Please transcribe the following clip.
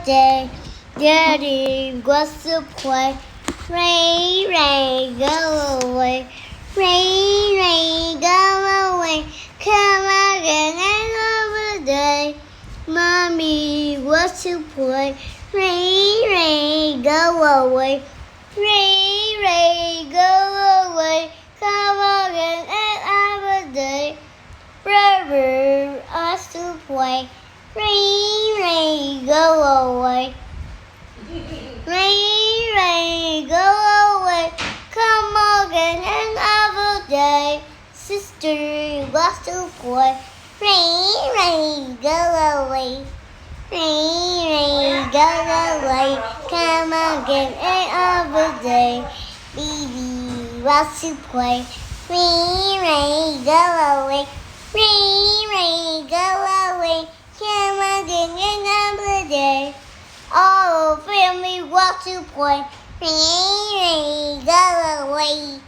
day. Daddy wants to play. Rain, rain, go away. Rain, rain, go away. Come again another day. Mommy wants to play. Rain, rain, go away. Rain, rain, go away. Come again another day. Brother wants to play. Rain, rain, go away. Rain, rain, go away. Come again another day. Sister wants to play. Rain, rain, go away. Rain, rain, go away. Come again another day. Baby wants to play. Rain, rain, go away. Rain, rain, go away. Come again another day. All family wants to play. Rain, rain, go away.